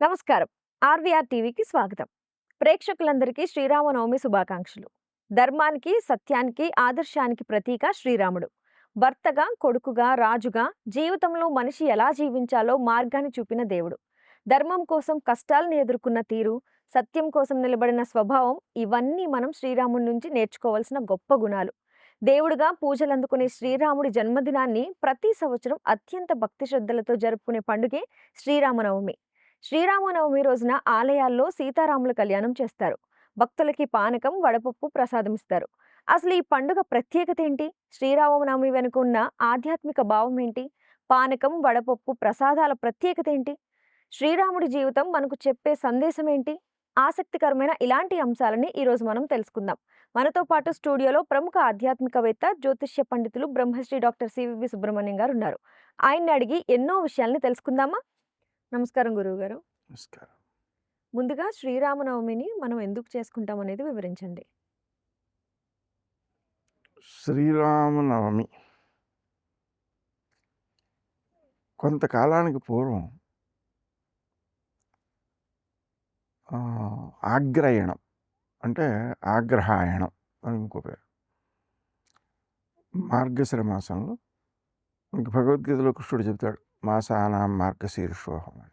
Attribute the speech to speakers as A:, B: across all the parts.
A: నమస్కారం. ఆర్వీఆర్ టీవీకి స్వాగతం. ప్రేక్షకులందరికీ శ్రీరామనవమి శుభాకాంక్షలు. ధర్మానికి, సత్యానికి, ఆదర్శానికి ప్రతీక శ్రీరాముడు. భర్తగా, కొడుకుగా, రాజుగా జీవితంలో మనిషి ఎలా జీవించాలో మార్గాన్ని చూపిన దేవుడు. ధర్మం కోసం కష్టాలను ఎదుర్కొన్న తీరు, సత్యం కోసం నిలబడిన స్వభావం ఇవన్నీ మనం శ్రీరాముడి నుంచి నేర్చుకోవాల్సిన గొప్ప గుణాలు. దేవుడిగా పూజలందుకునే శ్రీరాముడి జన్మదినాన్ని ప్రతి సంవత్సరం అత్యంత భక్తి శ్రద్ధలతో జరుపుకునే పండుగే శ్రీరామనవమి. శ్రీరామనవమి రోజున ఆలయాల్లో సీతారాముల కళ్యాణం చేస్తారు. భక్తులకి పానకం, వడపప్పు ప్రసాదమిస్తారు. అసలు ఈ పండుగ ప్రత్యేకత ఏంటి? శ్రీరామనవమి వెనుక ఉన్న ఆధ్యాత్మిక భావం ఏంటి? పానకం, వడపప్పు ప్రసాదాల ప్రత్యేకత ఏంటి? శ్రీరాముడి జీవితం మనకు చెప్పే సందేశం ఏంటి? ఆసక్తికరమైన ఇలాంటి అంశాలని ఈరోజు మనం తెలుసుకుందాం. మనతో పాటు స్టూడియోలో ప్రముఖ ఆధ్యాత్మికవేత్త, జ్యోతిష్య పండితులు బ్రహ్మశ్రీ డాక్టర్ సివివి సుబ్రహ్మణ్యం గారు ఉన్నారు. ఆయన్ని అడిగి ఎన్నో విషయాల్ని తెలుసుకుందామా? నమస్కారం గురువుగారు.
B: నమస్కారం.
A: ముందుగా శ్రీరామనవమిని మనం ఎందుకు చేసుకుంటాం అనేది వివరించండి.
B: శ్రీరామనవమి కొంతకాలానికి పూర్వం ఆగ్రయణం అంటే ఆగ్రహాయణం అని ఇంకో పేరు. మార్గశిర మాసంలో మనకి భగవద్గీతలో కృష్ణుడు చెప్తాడు, మాసానాం మార్గశీర్షోహం అని.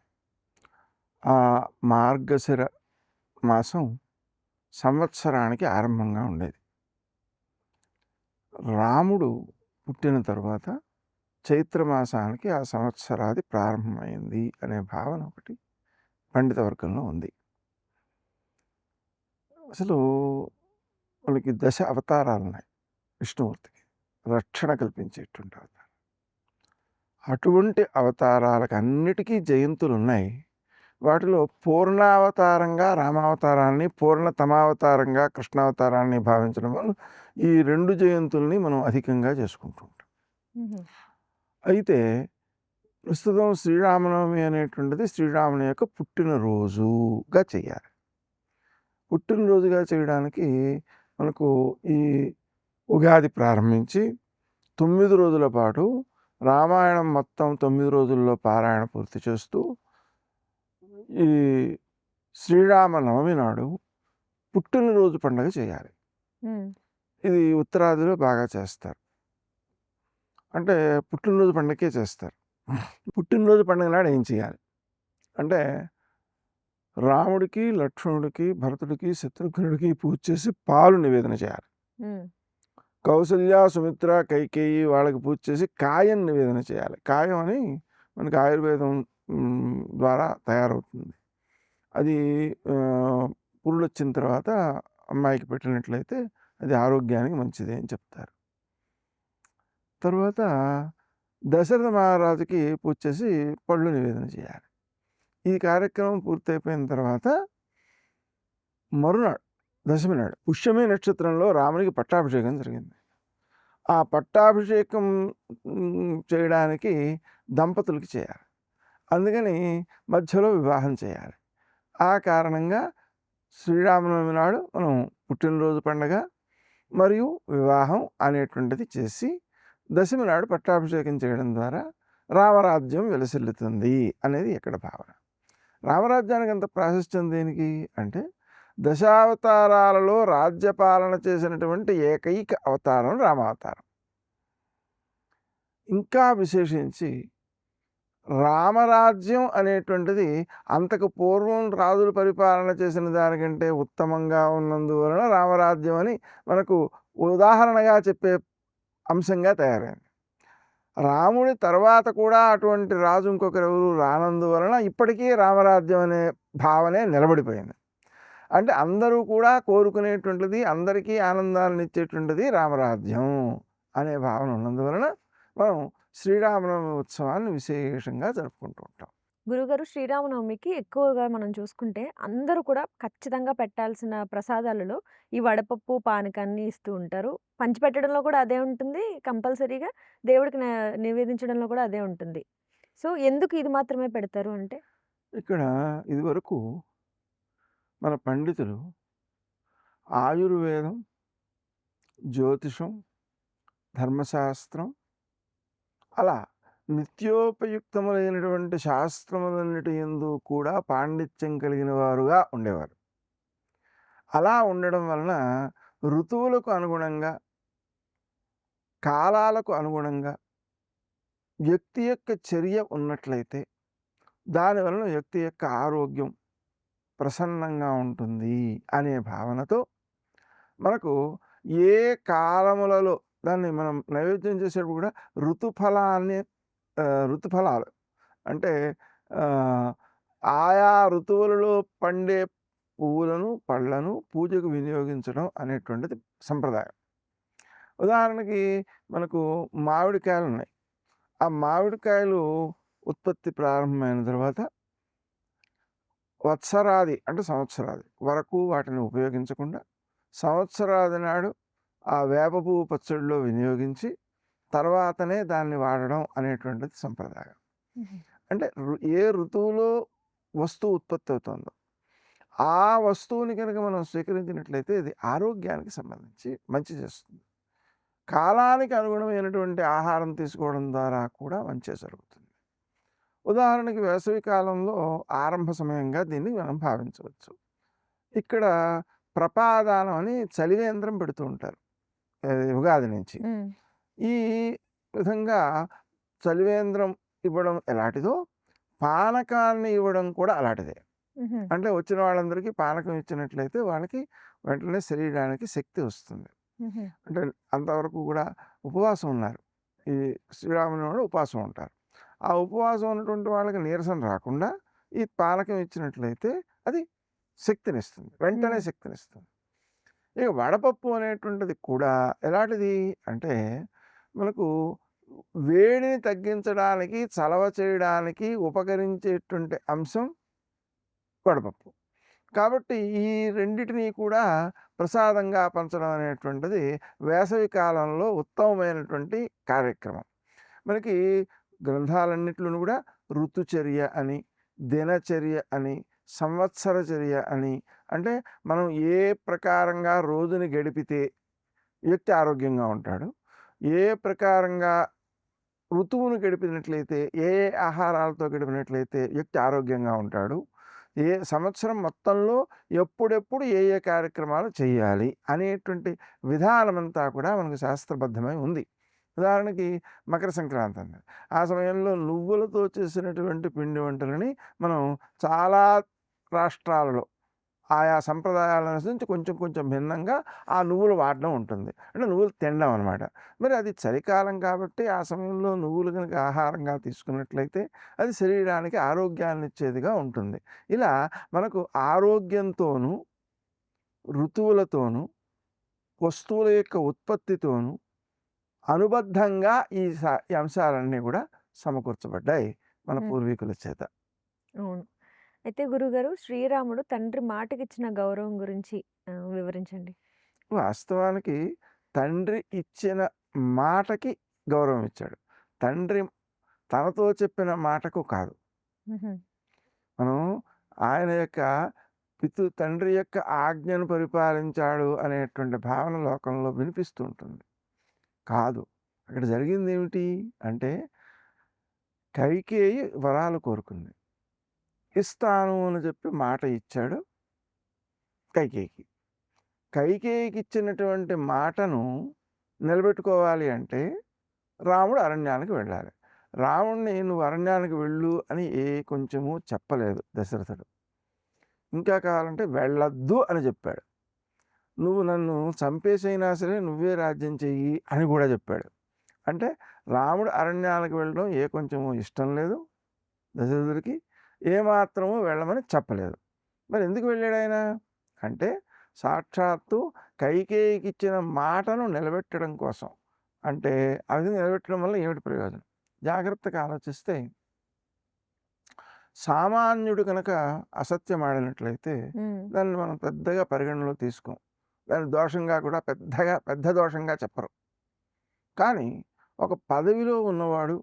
B: ఆ మార్గశిర మాసం సంవత్సరానికి ఆరంభంగా ఉండేది. రాముడు పుట్టిన తర్వాత చైత్రమాసానికి ఆ సంవత్సరాది ప్రారంభమైంది అనే భావన ఒకటి పండిత వర్గంలో ఉంది. అసలు మనకి దశ అవతారాలు ఉన్నాయి విష్ణుమూర్తికి, రక్షణ కల్పించేటువంటి అవతారం. అటువంటి అవతారాలకు అన్నిటికీ జయంతులు ఉన్నాయి. వాటిలో పూర్ణావతారంగా రామావతారాన్ని, పూర్ణతమావతారంగా కృష్ణావతారాన్ని భావించడం వల్ల ఈ రెండు జయంతుల్ని మనం అధికంగా చేసుకుంటూ ఉంటాం. అయితే ప్రస్తుతం శ్రీరామనవమి అనేటువంటిది శ్రీరాముని యొక్క పుట్టినరోజుగా చేయాలి. పుట్టినరోజుగా చేయడానికి మనకు ఈ ఉగాది ప్రారంభించి 9 రోజుల పాటు రామాయణం మొత్తం 9 రోజుల్లో పారాయణ పూర్తి చేస్తూ ఈ శ్రీరామనవమి నాడు పుట్టినరోజు పండుగ చేయాలి. ఇది ఉత్తరాదిలో బాగా చేస్తారు. అంటే పుట్టినరోజు పండుగకే చేస్తారు. పుట్టినరోజు పండుగ నాడు ఏం చేయాలి అంటే, రాముడికి, లక్ష్మణుడికి, భరతుడికి, శత్రుఘ్నుడికి పూజ చేసి పాలు నివేదన చేయాలి. కౌసల్య, సుమిత్ర, కైకేయి వాళ్ళకి పూజ చేసి కాయం నివేదన చేయాలి. కాయం అని మనకి ఆయుర్వేదం ద్వారా తయారవుతుంది. అది పురుడు వచ్చిన తర్వాత అమ్మాయికి పెట్టినట్లయితే అది ఆరోగ్యానికి మంచిది అని చెప్తారు. తర్వాత దశరథ మహారాజుకి పూజ చేసి పళ్ళు నివేదన చేయాలి. ఈ కార్యక్రమం పూర్తయిపోయిన తర్వాత మరునాడు దశమి నాడు పుష్యమి నక్షత్రంలో రామునికి పట్టాభిషేకం జరిగింది. ఆ పట్టాభిషేకం చేయడానికి దంపతులకి చేయాలి. అందుకని మధ్యలో వివాహం చేయాలి. ఆ కారణంగా శ్రీరామనవమి నాడు మనం పుట్టినరోజు పండుగ మరియు వివాహం అనేటువంటిది చేసి దశమి నాడు పట్టాభిషేకం చేయడం ద్వారా రామరాజ్యం వెలసిల్లుతుంది అనేది ఇక్కడ భావన. రామరాజ్యానికి అంత ప్రాశస్త్యం దేనికి అంటే, దశావతారాలలో రాజ్యపాలన చేసినటువంటి ఏకైక అవతారం రామావతారం. ఇంకా విశేషించి రామరాజ్యం అనేటువంటిది అంతకు పూర్వం రాజులు పరిపాలన చేసిన దానికంటే ఉత్తమంగా ఉన్నందువలన రామరాజ్యం అని మనకు ఉదాహరణగా చెప్పే అంశంగా తయారైంది. రాముడి తర్వాత కూడా అటువంటి రాజు ఇంకొకరెవరు రానందువలన ఇప్పటికీ రామరాజ్యం అనే భావనే నిలబడిపోయింది. అంటే అందరూ కూడా కోరుకునేటువంటిది, అందరికీ ఆనందాలను ఇచ్చేటువంటిది రామరాజ్యం అనే భావన ఉన్నందువలన మనం శ్రీరామనవమి ఉత్సవాన్ని విశేషంగా జరుపుకుంటూ ఉంటాం.
A: గురుగారు, శ్రీరామనవమికి ఎక్కువగా మనం చూసుకుంటే అందరూ కూడా ఖచ్చితంగా పెట్టాల్సిన ప్రసాదాలలో ఈ వడపప్పు, పానకాన్ని ఇస్తూ ఉంటారు. పంచిపెట్టడంలో కూడా అదే ఉంటుంది. కంపల్సరీగా దేవుడికి నివేదించడంలో కూడా అదే ఉంటుంది. సో, ఎందుకు ఇది మాత్రమే పెడతారు అంటే?
B: ఇక్కడ ఇదివరకు మన పండితులు ఆయుర్వేదం, జ్యోతిషం, ధర్మశాస్త్రం అలా నిత్యోపయుక్తములైనటువంటి శాస్త్రములన్నిటి యందు కూడా పాండిత్యం కలిగిన వారుగా ఉండేవారు. అలా ఉండడం వలన ఋతువులకు అనుగుణంగా, కాలాలకు అనుగుణంగా వ్యక్తి యొక్క చర్య ఉన్నట్లయితే దాని వలన వ్యక్తి యొక్క ఆరోగ్యం ప్రసన్నంగా ఉంటుంది అనే భావనతో మనకు ఏ కాలములలో దాన్ని మనం నైవేద్యం చేసేటప్పుడు కూడా ఋతుఫలాలు అంటే ఆయా ఋతువులలో పండే పువ్వులను, పళ్ళను పూజకు వినియోగించడం అనేటువంటిది సంప్రదాయం. ఉదాహరణకి మనకు మామిడికాయలు ఉన్నాయి. ఆ మామిడికాయలు ఉత్పత్తి ప్రారంభమైన తర్వాత వత్సరాది అంటే సంవత్సరాది వరకు వాటిని ఉపయోగించకుండా సంవత్సరాది నాడు ఆ వేప పువ్వు పచ్చడిలో వినియోగించి తర్వాతనే దాన్ని వాడడం అనేటువంటిది సంప్రదాయం. అంటే ఏ ఋతువులో వస్తువు ఉత్పత్తి అవుతుందో ఆ వస్తువుని కనుక మనం స్వీకరించినట్లయితే ఇది ఆరోగ్యానికి సంబంధించి మంచి చేస్తుంది. కాలానికి అనుగుణమైనటువంటి ఆహారం తీసుకోవడం ద్వారా కూడా మంచి జరుగుతుంది. ఉదాహరణకి వేసవి కాలంలో ఆరంభ సమయంగా దీన్ని మనం భావించవచ్చు. ఇక్కడ ప్రపాదానం అని చలివేంద్రం పెడుతూ ఉంటారు ఉగాది నుంచి. ఈ విధంగా చలివేంద్రం ఇవ్వడం ఎలాంటిదో పానకాన్ని ఇవ్వడం కూడా అలాంటిదే. అంటే వచ్చిన వాళ్ళందరికీ పానకం ఇచ్చినట్లయితే వాళ్ళకి వెంటనే శరీరానికి శక్తి వస్తుంది. అంటే అంతవరకు కూడా ఉపవాసం ఉన్నారు. ఈ శ్రీరాముని వాడు ఉపవాసం ఉంటారు. ఆ ఉపవాసం ఉన్నటువంటి వాళ్ళకి నీరసం రాకుండా ఈ పానకం ఇచ్చినట్లయితే అది శక్తినిస్తుంది, వెంటనే శక్తినిస్తుంది. ఇక వడపప్పు అనేటువంటిది కూడా ఎలాంటిది అంటే మనకు వేడిని తగ్గించడానికి, చలవ చేయడానికి ఉపకరించేటువంటి అంశం వడపప్పు. కాబట్టి ఈ రెండిటిని కూడా ప్రసాదంగా పంచడం అనేటువంటిది వేసవి కాలంలో ఉత్తమమైనటువంటి కార్యక్రమం. మనకి గ్రంథాలన్నిటిలోనూ కూడా ఋతుచర్య అని, దినచర్య అని, సంవత్సరచర్య అని, అంటే మనం ఏ ప్రకారంగా రోజుని గడిపితే వ్యక్తి ఆరోగ్యంగా ఉంటాడు, ఏ ప్రకారంగా ఋతువును గడిపినట్లయితే, ఏ ఆహారాలతో గడిపినట్లయితే వ్యక్తి ఆరోగ్యంగా ఉంటాడు, ఏ సంవత్సరం మొత్తంలో ఎప్పుడెప్పుడు ఏ కార్యక్రమాలు చేయాలి అనేటువంటి విధానమంతా కూడా మనకు శాస్త్రబద్ధమై ఉంది. ఉదాహరణకి మకర సంక్రాంతి ఉంది. ఆ సమయంలో నువ్వులతో చేసినటువంటి పిండి వంటలని మనం చాలా రాష్ట్రాలలో ఆయా సంప్రదాయాల నుంచి కొంచెం కొంచెం భిన్నంగా ఆ నువ్వులు వాడడం ఉంటుంది. అంటే నువ్వులు తినడం అనమాట. మరి అది చలికాలం కాబట్టి ఆ సమయంలో నువ్వులు కనుక ఆహారంగా తీసుకున్నట్లయితే అది శరీరానికి ఆరోగ్యాన్ని ఇచ్చేదిగా ఉంటుంది. ఇలా మనకు ఆరోగ్యంతోనూ, ఋతువులతోనూ, వస్తువుల యొక్క ఉత్పత్తితోనూ అనుబద్ధంగా ఈ అంశాలన్నీ కూడా సమకూర్చబడ్డాయి మన పూర్వీకుల చేత.
A: అవును. అయితే గురుగారు శ్రీరాముడు తండ్రి మాటకిచ్చిన గౌరవం గురించి వివరించండి.
B: వాస్తవానికి తండ్రి ఇచ్చిన మాటకి గౌరవం ఇచ్చాడు. తండ్రి తనతో చెప్పిన మాటకు కాదు. మనం ఆయన యొక్క తండ్రి యొక్క ఆజ్ఞను పరిపాలించాడు అనేటువంటి భావన లోకంలో వినిపిస్తూ ఉంటుంది. కాదు, అక్కడ జరిగింది ఏమిటి అంటే కైకేయి వరాలు కోరుకుంది. ఇస్తాను అని చెప్పి మాట ఇచ్చాడు కైకేయికి. కైకేయికి ఇచ్చినటువంటి మాటను నిలబెట్టుకోవాలి అంటే రాముడు అరణ్యానికి వెళ్ళాలి. రాముడిని నువ్వు అరణ్యానికి వెళ్ళు అని కొంచెము చెప్పలేదు దశరథుడు. ఇంకా కావాలంటే వెళ్ళొద్దు అని చెప్పాడు. నువ్వు నన్ను చంపేసైనా సరే నువ్వే రాజ్యం చెయ్యి అని కూడా చెప్పాడు. అంటే రాముడు అరణ్యానికి వెళ్ళడం కొంచెము ఇష్టం లేదు దశరథుడికి, ఏమాత్రము వెళ్ళమని చెప్పలేదు. మరి ఎందుకు వెళ్ళాడు ఆయన అంటే సాక్షాత్తు కైకేయికి ఇచ్చిన మాటను నిలబెట్టడం కోసం. అంటే ఆ విధంగా నిలబెట్టడం వల్ల ఏమిటి ప్రయోజనం? జాగ్రత్తగా ఆలోచిస్తే సామాన్యుడు కనుక అసత్యం ఆడినట్లయితే దాన్ని మనం పెద్దగా పరిగణలో తీసుకోం, దాని దోషంగా కూడా పెద్ద దోషంగా చెప్పరు. కానీ ఒక పదవిలో ఉన్నవాడు,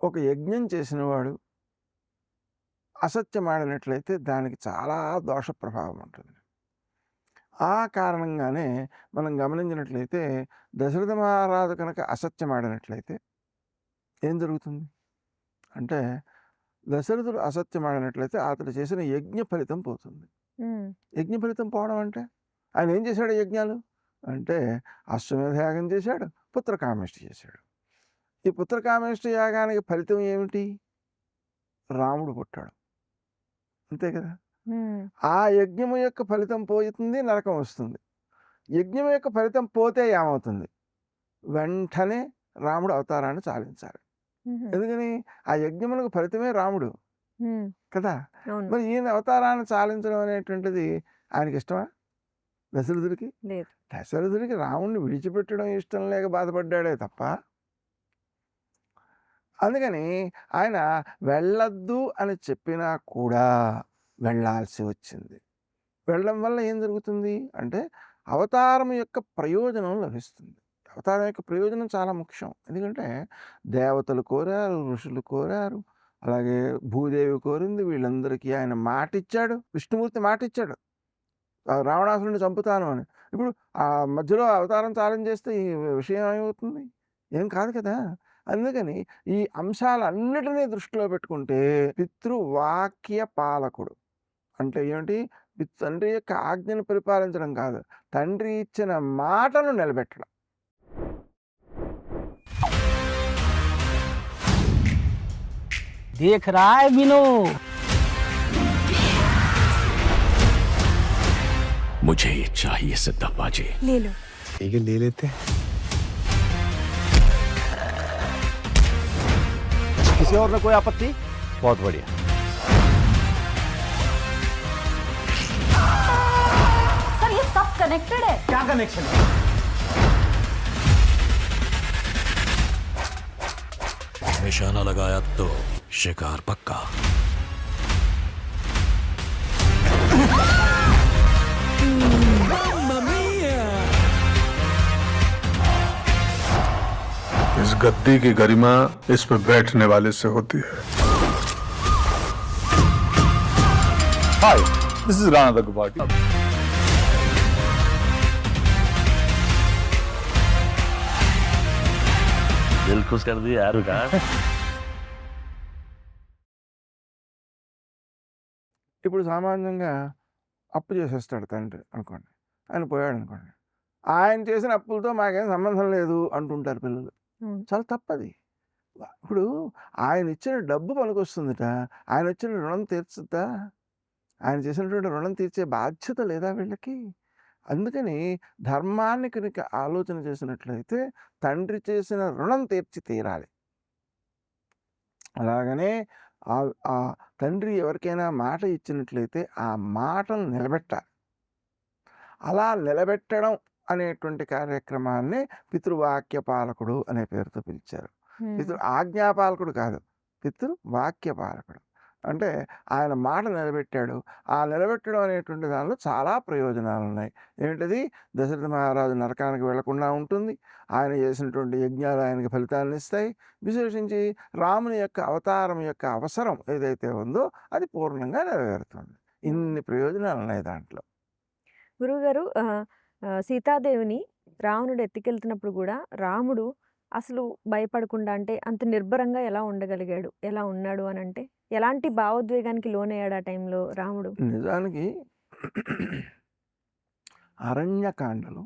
B: ఒక యజ్ఞం చేసినవాడు అసత్యం ఆడినట్లయితే దానికి చాలా దోష ప్రభావం ఉంటుంది. ఆ కారణంగానే మనం గమనించినట్లయితే దశరథ మహారాజు కనుక అసత్యం ఆడినట్లయితే ఏం జరుగుతుంది అంటే దశరథుడు అసత్యం ఆడినట్లయితే అతడు చేసిన యజ్ఞ ఫలితం పోతుంది. యజ్ఞ ఫలితం పోవడం అంటే ఆయన ఏం చేశాడు యజ్ఞాలు అంటే అశ్వమేధ యాగం చేశాడు, పుత్రకామేష్టి చేశాడు. ఈ పుత్రకామేష్టి యాగానికి ఫలితం ఏమిటి? రాముడు పుట్టాడు, అంతే కదా. ఆ యజ్ఞము యొక్క ఫలితం పోతుంది, నరకం వస్తుంది. యజ్ఞం యొక్క ఫలితం పోతే ఏమవుతుంది? వెంటనే రాముడు అవతారాన్ని చాలించాలి. ఎందుకని? ఆ యజ్ఞములకు ఫలితమే రాముడు కదా. మరి ఈయన అవతారాన్ని చాలించడం అనేటువంటిది ఆయనకి ఇష్టమా? దశరథుడికి
A: లేదు.
B: దశరథుడికి రాముడిని విడిచిపెట్టడం ఇష్టం లేక బాధపడ్డాడే తప్ప, అందుకని ఆయన వెళ్ళొద్దు అని చెప్పినా కూడా వెళ్ళాల్సి వచ్చింది. వెళ్ళడం వల్ల ఏం జరుగుతుంది అంటే అవతారం యొక్క ప్రయోజనం లభిస్తుంది. అవతారం యొక్క ప్రయోజనం చాలా ముఖ్యం. ఎందుకంటే దేవతలు కోరారు, ఋషులు కోరారు, అలాగే భూదేవి కోరింది. వీళ్ళందరికీ ఆయన మాట ఇచ్చాడు, విష్ణుమూర్తి మాట ఇచ్చాడు రావణాసురుడిని చంపుతాను అని. ఇప్పుడు ఆ మధ్యలో అవతారం ఛాలెంజ్ చేస్తే ఈ విషయం ఏమవుతుంది? ఏం కాదు కదా. అందుకని ఈ అంశాలన్నిటినీ దృష్టిలో పెట్టుకుంటే పితృవాక్య పాలకుడు అంటే ఏమిటి? తండ్రి యొక్క ఆజ్ఞను పరిపాలించడం కాదు, తండ్రి ఇచ్చిన మాటను నిలబెట్టడం.
C: देख रहा है विनो?
D: मुझे ये चाहिए सिद्धप्पा जी।
A: ले लो।
D: ठीक है, ले लेते हैं।
C: किसी और में कोई आपत्ति? बहुत बढ़िया।
A: सर ये सब कनेक्टेड है।
C: क्या कनेक्शन है?
D: निशाना लगाया तो शिकार पक्का।
E: इस गद्दी की गरिमा इस पर बैठने वाले से होती है।
F: Hi, this is Rana Daggubati.
D: दिल खुश कर दिया यार का।
B: ఇప్పుడు సామాన్యంగా అప్పు చేసేస్తాడు తండ్రి అనుకోండి, ఆయన పోయాడు అనుకోండి, ఆయన చేసిన అప్పులతో మాకేం సంబంధం లేదు అంటుంటారు పిల్లలు. చాలా తప్పది. ఇప్పుడు ఆయన ఇచ్చిన డబ్బు పనికొస్తుందిట, ఆయన ఇచ్చిన రుణం తీర్చుద్దా? ఆయన చేసినటువంటి రుణం తీర్చే బాధ్యత లేదా వీళ్ళకి? అందుకని ధర్మాన్ని కనుక ఆలోచన చేసినట్లయితే తండ్రి చేసిన రుణం తీర్చి తీరాలి. అలాగనే ఆ తండ్రి ఎవరికైనా మాట ఇచ్చినట్లయితే ఆ మాటను నిలబెట్టాలి. అలా నిలబెట్టడం అనేటువంటి కార్యక్రమాన్ని పితృవాక్య పాలకుడు అనే పేరుతో పిలిచారు. ఆజ్ఞాపాలకుడు కాదు, పితృవాక్య పాలకుడు. అంటే ఆయన మాట నిలబెట్టాడు. ఆ నిలబెట్టడం అనేటువంటి దానిలో చాలా ప్రయోజనాలు ఉన్నాయి. ఏంటిది? దశరథ మహారాజు నరకానికి వెళ్లకుండా ఉంటుంది, ఆయన చేసినటువంటి యజ్ఞాలు ఆయనకి ఫలితాలను ఇస్తాయి. విశేషించి రాముని యొక్క అవతారం యొక్క అవసరం ఏదైతే ఉందో అది పూర్ణంగా నెరవేరుతుంది. ఇన్ని ప్రయోజనాలు ఉన్నాయి దాంట్లో.
A: గురువుగారు సీతాదేవిని రావణుడు ఎత్తుకెళ్తున్నప్పుడు కూడా రాముడు అసలు భయపడకుండా అంటే అంత నిర్భరంగా ఎలా ఉండగలిగాడు, ఎలా ఉన్నాడు అని అంటే ఎలాంటి భావోద్వేగానికి లోనయ్యాడు ఆ టైంలో రాముడు?
B: నిజానికి అరణ్యకాండలో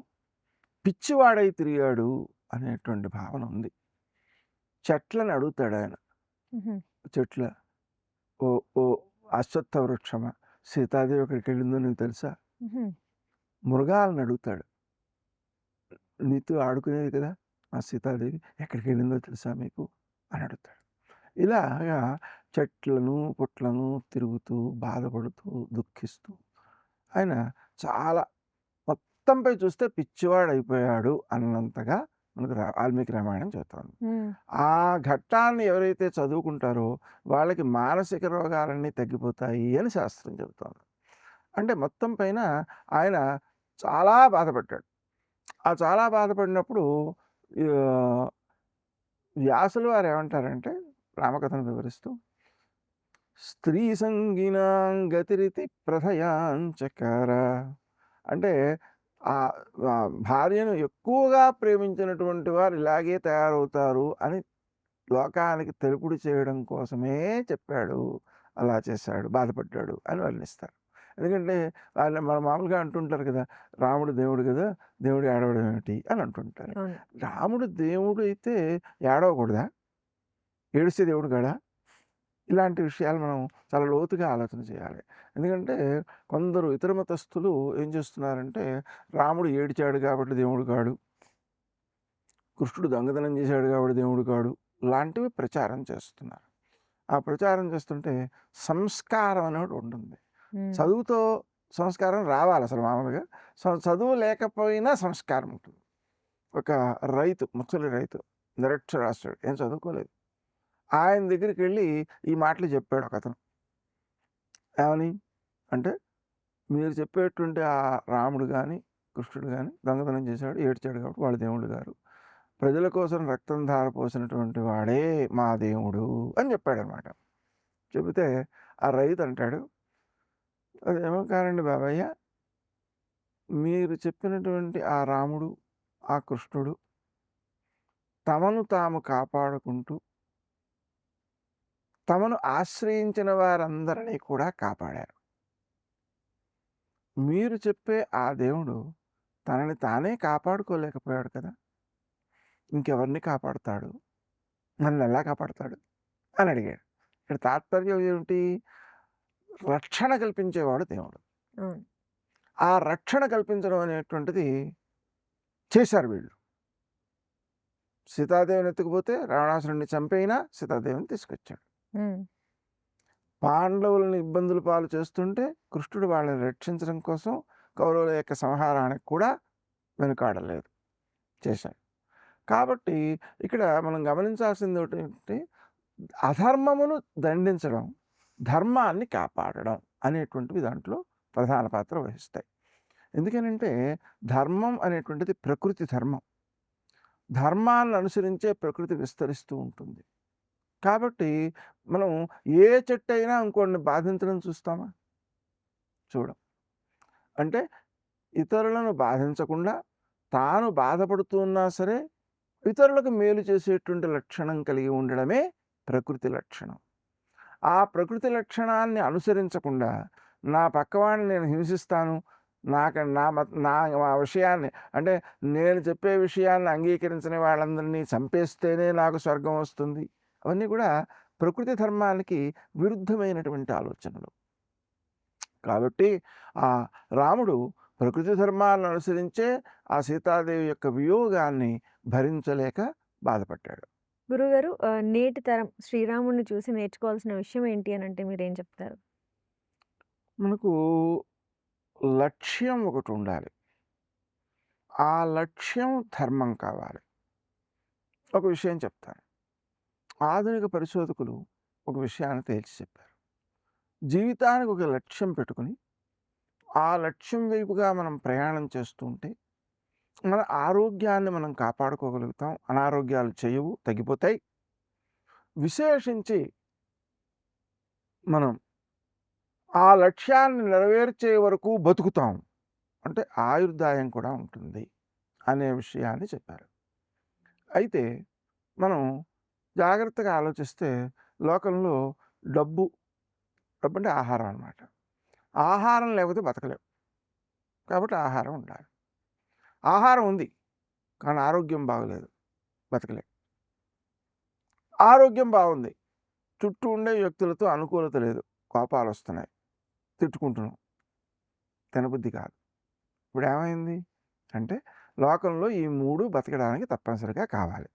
B: పిచ్చివాడై తిరిగాడు అనేటువంటి భావన ఉంది. చెట్లను అడుగుతాడు ఆయన, చెట్ల ఓ ఓ అశ్వత్థ వృక్షమా, సీతాదేవి ఎక్కడికి వెళ్ళిందో నీకు తెలుసా? మృగాలను అడుగుతాడు, నీతో ఆడుకునేది కదా ఆ సీతాదేవి, ఎక్కడికి వెళ్ళిందో తెలుసా మీకు అని అడుగుతాడు. ఇలాగా చెట్లను పుట్లను తిరుగుతూ బాధపడుతూ దుఃఖిస్తూ ఆయన చాలా మొత్తంపై చూస్తే పిచ్చివాడు అయిపోయాడు అన్నంతగా మనకు వాల్మీకి రామాయణం చెబుతోంది. ఆ ఘట్టాన్ని ఎవరైతే చదువుకుంటారో వాళ్ళకి మానసిక రోగాలన్నీ తగ్గిపోతాయి అని శాస్త్రం చెబుతోంది. అంటే మొత్తం పైన ఆయన చాలా బాధపడ్డాడు. ఆ చాలా బాధపడినప్పుడు వ్యాసులు వారు ఏమంటారంటే రామకథను వివరిస్తూ, స్త్రీ సంగినాం గతిరితి ప్రథయాంచకార అంటే ఆ భార్యను ఎక్కువగా ప్రేమించినటువంటి వారు ఇలాగే తయారవుతారు అని లోకానికి తెలుపుడు చేయడం కోసమే చెప్పాడు, అలా చేశాడు, బాధపడ్డాడు అని వర్ణిస్తారు. ఎందుకంటే మన మామూలుగా అంటుంటారు కదా, రాముడు దేవుడు కదా, దేవుడు ఏడవడం ఏమిటి అని అంటుంటారు.
A: అవును.
B: రాముడు దేవుడు అయితే ఏడవకూడదా? ఏడిస్తే దేవుడు కాడా? ఇలాంటి విషయాలు మనం చాలా లోతుగా ఆలోచన చేయాలి. ఎందుకంటే కొందరు ఇతర మతస్థులు ఏం చేస్తున్నారంటే, రాముడు ఏడిచాడు కాబట్టి దేవుడు కాడు, కృష్ణుడు దొంగతనం చేశాడు కాబట్టి దేవుడు కాడు, లాంటివి ప్రచారం చేస్తున్నారు. ఆ ప్రచారం చేస్తుంటే సంస్కారం అనేది ఉంటుంది. చదువుతో సంస్కారం రావాలి అసలు మామూలుగా. చదువు లేకపోయినా సంస్కారం ఉంటుంది. ఒక రైతు, ముసలి రైతు, నిరక్షరాస్యుడు, ఏం చదువుకోలేదు. ఆయన దగ్గరికి వెళ్ళి ఈ మాటలు చెప్పాడు ఒకతను. ఏమని అంటే, మీరు చెప్పేటువంటి ఆ రాముడు కానీ కృష్ణుడు కానీ దొంగతనం చేశాడు, ఏడ్చాడు కాబట్టి వాడు దేవుడు గారు, ప్రజల కోసం రక్తం ధారపోసినటువంటి వాడే మా దేవుడు అని చెప్పాడనమాట. చెబితే ఆ రైతు అంటాడు, అదేమో కానండి బాబయ్య, మీరు చెప్పినటువంటి ఆ రాముడు ఆ కృష్ణుడు తమను తాము కాపాడుకుంటూ తమను ఆశ్రయించిన వారందరినీ కూడా కాపాడారు. మీరు చెప్పే ఆ దేవుడు తనని తానే కాపాడుకోలేకపోయాడు కదా, ఇంకెవరిని కాపాడుతాడు, నన్ను ఎలా కాపాడుతాడు అని అడిగాడు. ఇక్కడ తాత్పర్యం ఏమిటి? రక్షణ కల్పించేవాడు దేవుడు. ఆ రక్షణ కల్పించడం అనేటువంటిది చేశారు వీళ్ళు. సీతాదేవిని ఎత్తుకుపోతే రావణాసురుడిని చంపైనా సీతాదేవిని తీసుకొచ్చాడు. పాండవులను ఇబ్బందుల పాలు చేస్తుంటే కృష్ణుడు వాళ్ళని రక్షించడం కోసం కౌరవుల యొక్క సంహారానికి కూడా వెనుకాడలేదు, చేశాడు. కాబట్టి ఇక్కడ మనం గమనించాల్సింది ఏంటంటే, అధర్మమును దండించడం, ధర్మాన్ని కాపాడడం అనేటువంటివి దాంట్లో ప్రధాన పాత్ర వహిస్తాయి. ఎందుకనంటే ధర్మం అనేటువంటిది ప్రకృతి ధర్మం. ధర్మాన్ని అనుసరించే ప్రకృతి విస్తరిస్తూ ఉంటుంది. కాబట్టి మనం ఏ చెట్టు అయినా ఇంకోటిని బాధించడం చూస్తామా? చూడం. అంటే ఇతరులను బాధించకుండా తాను బాధపడుతున్నా సరే ఇతరులకు మేలు చేసేటువంటి లక్షణం కలిగి ఉండడమే ప్రకృతి లక్షణం. ఆ ప్రకృతి లక్షణాన్ని అనుసరించకుండా నా పక్కవాడిని నేను హింసిస్తాను, నా విషయాన్ని అంటే నేను చెప్పే విషయాన్ని అంగీకరించని వాళ్ళందరినీ చంపేస్తేనే నాకు స్వర్గం వస్తుంది, అవన్నీ కూడా ప్రకృతి ధర్మానికి విరుద్ధమైనటువంటి ఆలోచనలు. కాబట్టి ఆ రాముడు ప్రకృతి ధర్మాలను అనుసరించే ఆ సీతాదేవి యొక్క వియోగాన్ని భరించలేక బాధపడ్డాడు.
A: గురుగారు, నేటి తరం శ్రీరాముడిని చూసి నేర్చుకోవాల్సిన విషయం ఏంటి అని అంటే మీరేం చెప్తారు?
B: మనకు లక్ష్యం ఒకటి ఉండాలి. ఆ లక్ష్యం ధర్మం కావాలి. ఒక విషయం చెప్తాను. ఆధునిక పరిశోధకులు ఒక విషయాన్ని తేల్చి చెప్పారు. జీవితానికి ఒక లక్ష్యం పెట్టుకుని ఆ లక్ష్యం వైపుగా మనం ప్రయాణం చేస్తూ ఉంటే మన ఆరోగ్యాన్ని మనం కాపాడుకోగలుగుతాం, అనారోగ్యాలు చేయవు, తగ్గిపోతాయి. విశేషించి మనం ఆ లక్ష్యాన్ని నెరవేర్చే వరకు బతుకుతాం, అంటే ఆయుర్దాయం కూడా ఉంటుంది అనే విషయాన్ని చెప్పారు. అయితే మనం జాగ్రత్తగా ఆలోచిస్తే లోకంలో డబ్బు అంటే ఆహారం అన్నమాట. ఆహారం లేకపోతే బతకలేవు. కాబట్టి ఆహారం ఉండాలి. ఆహారం ఉంది కానీ ఆరోగ్యం బాగలేదు, బతకలేవు. ఆరోగ్యం బాగుంది, చుట్టూ ఉండే వ్యక్తులతో అనుకూలత లేదు, కోపాలు వస్తున్నాయి, తిట్టుకుంటున్నాం, తినబుద్ధి కాదు. ఇప్పుడు ఏమైంది అంటే లోకంలో ఈ మూడు బతకడానికి తప్పనిసరిగా కావాలి.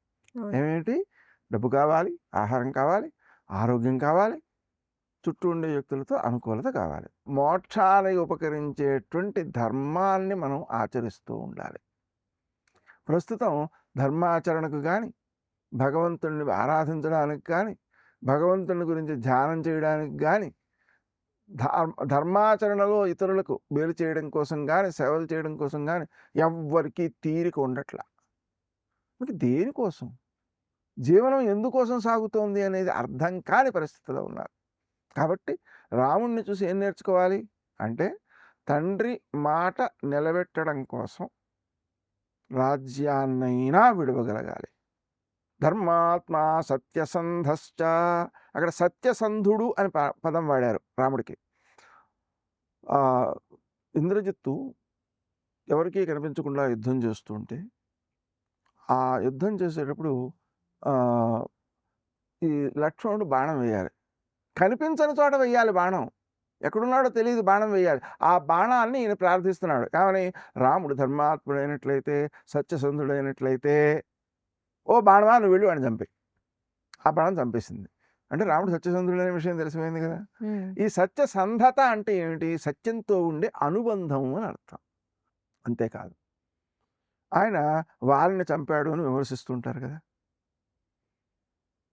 B: ఏమేంటి? డబ్బు కావాలి, ఆహారం కావాలి, ఆరోగ్యం కావాలి, చుట్టూ ఉండే వ్యక్తులతో అనుకూలత కావాలి. మోక్షానికి ఉపకరించేటువంటి ధర్మాన్ని మనం ఆచరిస్తూ ఉండాలి. ప్రస్తుతం ధర్మాచరణకు కానీ, భగవంతుడిని ఆరాధించడానికి కానీ, భగవంతుని గురించి ధ్యానం చేయడానికి కానీ, ధర్మాచరణలో ఇతరులకు మేలు చేయడం కోసం కానీ, సేవలు చేయడం కోసం కానీ ఎవ్వరికీ తీరిక ఉండట్లా. మరి దేనికోసం, జీవనం ఎందుకోసం సాగుతోంది అనేది అర్థం కాని పరిస్థితిలో ఉన్నారు. కాబట్టి రాముణ్ణి చూసి ఏం నేర్చుకోవాలి అంటే, తండ్రి మాట నిలబెట్టడం కోసం రాజ్యాన్నైనా విడవగలగాలి, ధర్మాత్మా సత్యసంధశ్చ. అక్కడ సత్యసంధుడు అని పదం వాడారు రాముడికి. ఇంద్రజిత్తు ఎవరికీ కనిపించకుండా యుద్ధం చేస్తూ ఉంటే ఆ యుద్ధం చేసేటప్పుడు ఈ లక్ష్మణుడు బాణం వేయాలి. కనిపించని చోట వేయాలి బాణం. ఎక్కడున్నాడో తెలియదు, బాణం వేయాలి. ఆ బాణాన్ని ఈయన ప్రార్థిస్తున్నాడు. కానీ రాముడు ధర్మాత్ముడైనట్లయితే, సత్యసంధుడైనట్లయితే, ఓ బాణమా నువ్వు వెళ్ళి వాడిని చంపి. ఆ బాణం చంపేసింది. అంటే రాముడు సత్యసంధుడనే విషయం తెలిసిపోయింది కదా. ఈ సత్యసంధత అంటే ఏమిటి? సత్యంతో ఉండే అనుబంధం అని అర్థం. అంతేకాదు, ఆయన వాళ్ళని చంపాడు అని విమర్శిస్తుంటారు కదా.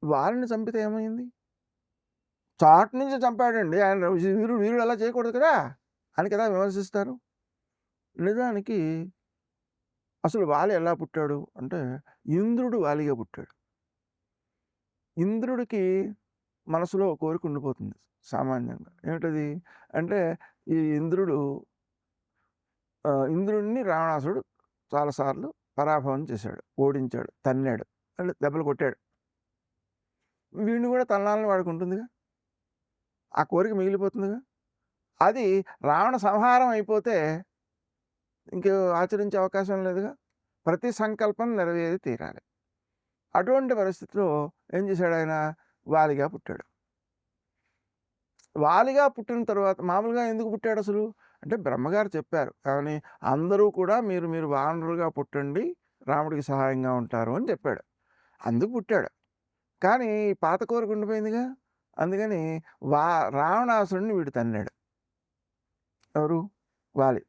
B: వాళ్ళని చంపితే ఏమైంది? చాటు నుంచి చంపాడండి ఆయన, వీరుడు అలా చేయకూడదు కదా అని కదా విమర్శిస్తారు. నిజానికి అసలు వాలి ఎలా పుట్టాడు అంటే ఇంద్రుడు వాలిగా పుట్టాడు. ఇంద్రుడికి మనసులో కోరిక ఉండిపోతుంది సామాన్యంగా. ఏమిటది అంటే ఈ ఇంద్రుడిని రావణాసుడు చాలాసార్లు పరాభవం చేశాడు, ఓడించాడు, తన్నాడు, అంటే దెబ్బలు కొట్టాడు. వీడిని కూడా తన్నాలని వాడికి ఉంటుందిగా, ఆ కోరిక మిగిలిపోతుందిగా. అది రావణ సంహారం అయిపోతే ఇంక ఆచరించే అవకాశం లేదుగా. ప్రతి సంకల్పం నెరవేరి తీరాలి. అటువంటి పరిస్థితిలో ఏం చేశాడు ఆయన? వాలిగా పుట్టాడు. వాలిగా పుట్టిన తర్వాత మామూలుగా ఎందుకు పుట్టాడు అసలు అంటే బ్రహ్మగారు చెప్పారు, కానీ అందరూ కూడా మీరు వానరులుగా పుట్టండి, రాముడికి సహాయంగా ఉంటారు అని చెప్పాడు. అందుకు పుట్టాడు. కానీ పాత కోరిక ఉండిపోయిందిగా. అందుకని రావణాసురుడిని వీడు తన్నాడు. ఎవరు? వాలి.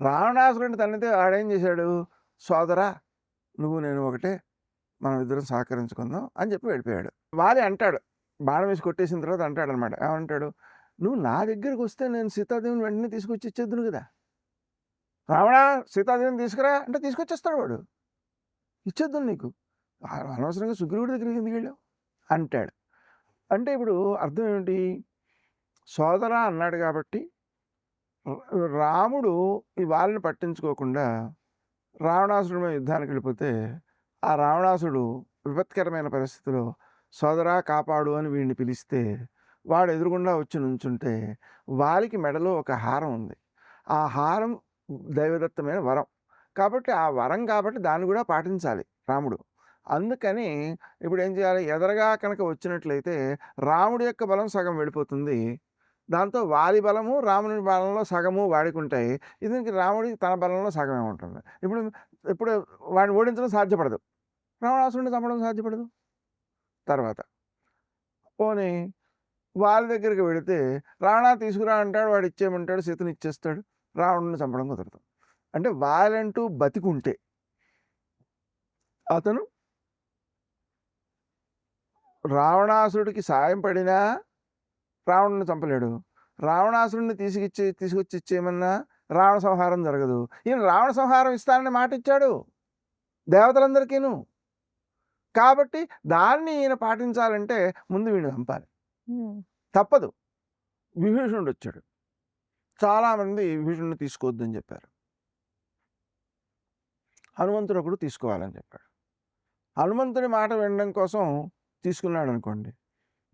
B: రావణాసురుడిని తన్నితే వాడేం చేశాడు? సోదరా నువ్వు నేను ఒకటే, మనం ఇద్దరం సహకరించుకుందాం అని చెప్పి వెళ్ళిపోయాడు. వాలి అంటాడు, బాణం వేసి కొట్టేసిన తర్వాత అంటాడు అనమాట. ఏమంటాడు? నువ్వు నా దగ్గరికి వస్తే నేను సీతాదేవిని వెంటనే తీసుకొచ్చి ఇచ్చేద్దును కదా. రావణ సీతాదేవిని తీసుకురా అంటే తీసుకొచ్చేస్తాడు వాడు, ఇచ్చేద్దును నీకు, అనవసరంగా సుగ్రీవుడి దగ్గరికి ఎందుకు వెళ్ళావు అంటాడు. అంటే ఇప్పుడు అర్థం ఏమిటి? సోదరా అన్నాడు కాబట్టి రాముడు ఈ వాళ్ళని పట్టించుకోకుండా రావణాసురుడి మీద యుద్ధానికి వెళ్ళిపోతే ఆ రావణాసుడు విపత్కరమైన పరిస్థితిలో సోదరా కాపాడు అని వీడిని పిలిస్తే వాడు ఎదురుగుండా వచ్చి నుంచుంటే వాలికి మెడలో ఒక హారం ఉంది. ఆ హారం దైవదత్తమైన వరం కాబట్టి, ఆ వరం కాబట్టి దాన్ని కూడా పాటించాలి రాముడు. అందుకని ఇప్పుడు ఏం చేయాలి? ఎదరగా కనుక వచ్చినట్లయితే రాముడి యొక్క బలం సగం వెళ్ళిపోతుంది, దాంతో వాలి బలము రాముని బలంలో సగము వాడికి ఉంటాయి. ఇది రాముడికి తన బలంలో సగమే ఉంటుంది. ఇప్పుడు వాడిని ఓడించడం సాధ్యపడదు, రావణాసురుడిని చంపడం సాధ్యపడదు. తర్వాత పోనీ వాళ్ళ దగ్గరికి వెళితే రావణ తీసుకురా అంటాడు, వాడు ఇచ్చేయమంటాడు, సీతను ఇచ్చేస్తాడు, రావణుని చంపడం కుదరదు. అంటే వాళ్ళంటూ బతికుంటే అతను రావణాసురుడికి సాయం పడినా రావణుని చంపలేడు. రావణాసురుడిని తీసుకొచ్చి ఇచ్చేయమన్నా రావణ సంహారం జరగదు. ఈయన రావణ సంహారం ఇస్తానని మాట ఇచ్చాడు దేవతలందరికీను. కాబట్టి దాన్ని ఈయన పాటించాలంటే ముందు వీడిని చంపాలి, తప్పదు. విభీషణుడు వచ్చాడు, చాలామంది విభీషణుడిని తీసుకోవద్దని చెప్పారు. హనుమంతుడు ఒకడు తీసుకోవాలని చెప్పాడు. హనుమంతుడి మాట వినడం కోసం తీసుకున్నాడు అనుకోండి,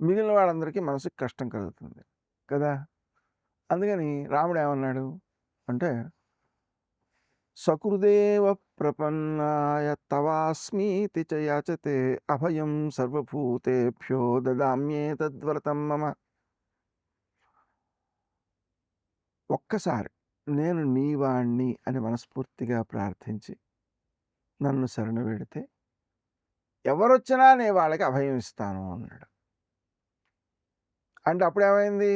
B: మిగిలిన వాళ్ళందరికీ మనసుకి కష్టం కలుగుతుంది కదా. అందుకని రాముడు ఏమన్నాడు అంటే సకృదేవ ప్రపన్నాయ తవాస్మీతి చ యాచతే అభయం సర్వభూతేభ్యో దదామ్యేతద్వ్రతం మమ. ఒక్కసారి నేను నీవాణ్ణి అని మనస్ఫూర్తిగా ప్రార్థించి నన్ను శరణు పెడితే ఎవరొచ్చినా నేను వాళ్ళకి అభయం ఇస్తాను అన్నాడు. అంటే అప్పుడేమైంది?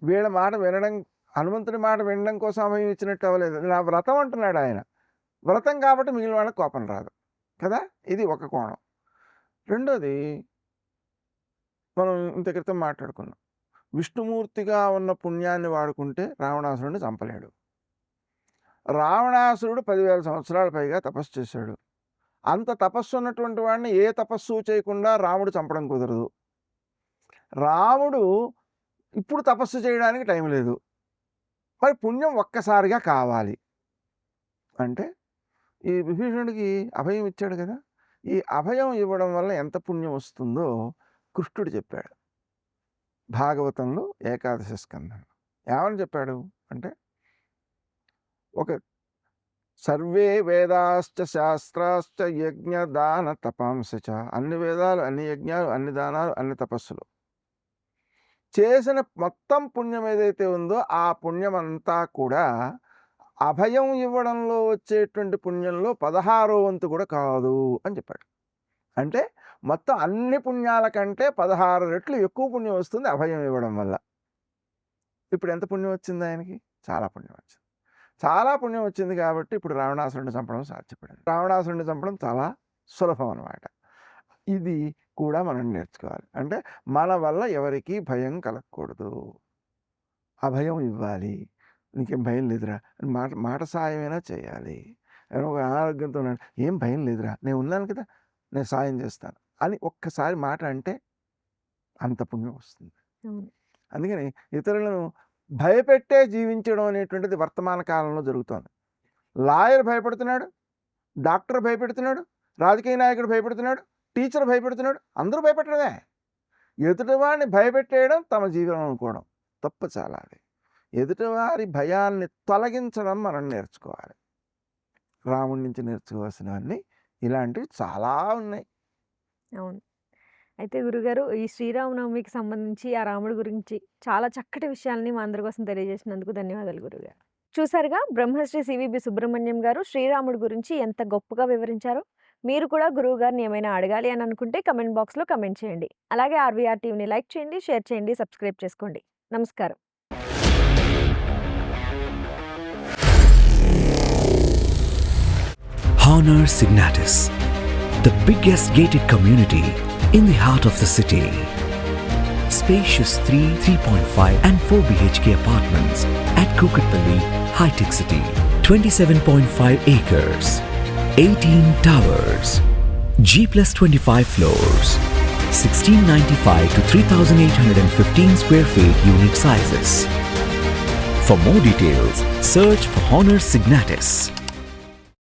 B: వీళ్ళ మాట వినడం, హనుమంతుడి మాట వినడం కోసం అభయం ఇచ్చినట్టు అవ్వలేదు. నా వ్రతం అంటున్నాడు ఆయన. వ్రతం కాబట్టి మిగిలిన వాళ్ళకి కోపం రాదు కదా. ఇది ఒక కోణం. రెండోది మనం ఇంత క్రితం మాట్లాడుకున్నాం, విష్ణుమూర్తిగా ఉన్న పుణ్యాన్ని వాడుకుంటే రావణాసురుడిని చంపలేడు. రావణాసురుడు 10,000 సంవత్సరాల పైగా తపస్సు చేశాడు. అంత తపస్సు ఉన్నటువంటి వాడిని ఏ తపస్సు చేయకుండా రాముడు చంపడం కుదరదు. రాముడు ఇప్పుడు తపస్సు చేయడానికి టైం లేదు, మరి పుణ్యం ఒక్కసారిగా కావాలి అంటే ఈ విభీషణుడికి అభయం ఇచ్చాడు కదా. ఈ అభయం ఇవ్వడం వల్ల ఎంత పుణ్యం వస్తుందో కృష్ణుడు చెప్పాడు భాగవతంలో ఏకాదశ స్కంధంలో. ఏమని చెప్పాడు అంటే, ఒక సర్వే వేదాశ్చ శాస్త్రాశ్చ యజ్ఞ దాన తపాంస చ, అన్ని వేదాలు, అన్ని యజ్ఞాలు, అన్ని దానాలు, అన్ని తపస్సులు చేసిన మొత్తం పుణ్యం ఏదైతే ఉందో ఆ పుణ్యం అంతా కూడా అభయం ఇవ్వడంలో వచ్చేటువంటి పుణ్యంలో 16వ వంతు కూడా కాదు అని చెప్పాడు. అంటే మొత్తం అన్ని పుణ్యాల కంటే 16 రెట్లు ఎక్కువ పుణ్యం వస్తుంది అభయం ఇవ్వడం వల్ల. ఇప్పుడు ఎంత పుణ్యం వచ్చింది ఆయనకి? చాలా పుణ్యం వచ్చింది. చాలా పుణ్యం వచ్చింది కాబట్టి ఇప్పుడు రావణాసురుడిని చంపడం సాధ్యపడింది. రావణాసురుడిని చంపడం చాలా సులభం అన్నమాట. ఇది కూడా మనం నేర్చుకోవాలి. అంటే మన వల్ల ఎవరికీ భయం కలగకూడదు, అభయం ఇవ్వాలి. నీకేం భయం లేదురా అని మాట సాయమైనా చేయాలి. ఒక అనారోగ్యంతో ఉన్నాడు, ఏం భయం లేదురా, నేను ఉన్నాను కదా, నేను సాయం చేస్తాను అని ఒక్కసారి మాట అంటే అంత పుణ్యం వస్తుంది. అందుకని ఇతరులను భయపెట్టే జీవించడం అనేటువంటిది వర్తమాన కాలంలో జరుగుతోంది. లాయర్ భయపడుతున్నాడు, డాక్టర్ భయపెడుతున్నాడు, రాజకీయ నాయకుడు భయపెడుతున్నాడు, టీచర్ భయపెడుతున్నాడు, అందరూ భయపెట్టడమే. ఎదుటివాడిని భయపెట్టేయడం తమ జీవనం అనుకోవడం తప్పు. చాలా అది. ఎదుటివారి భయాల్ని తొలగించడం మనం నేర్చుకోవాలి. రాముడి నుంచి నేర్చుకోవాల్సినవన్నీ ఇలాంటివి చాలా ఉన్నాయి.
A: అవును. అయితే గురుగారు, ఈ శ్రీరామనవమికి సంబంధించి ఆ రాముడి గురించి చాలా చక్కటి విషయాల్ని మా అందరి కోసం తెలియజేసినందుకు ధన్యవాదాలు గురుగారు. చూసారుగా బ్రహ్మశ్రీ సివిబి సుబ్రహ్మణ్యం గారు శ్రీరాముడి గురించి ఎంత గొప్పగా వివరించారో. మీరు కూడా గురువు గారిని ఏమైనా అడగాలి అని అనుకుంటే కమెంట్ బాక్స్లో కమెంట్ చేయండి. అలాగే ఆర్వీఆర్ టీవీని లైక్ చేయండి, షేర్ చేయండి, సబ్స్క్రైబ్ చేసుకోండి. నమస్కారం.
G: Honor Signatus, the biggest gated community in the heart of the city. Spacious 3, 3.5 and 4 BHK apartments at Kukatpalli, High-Tech City. 27.5 acres, 18 towers, G+25 floors, 1695 to 3815 square feet unit sizes. For more details, search for Honor Signatus.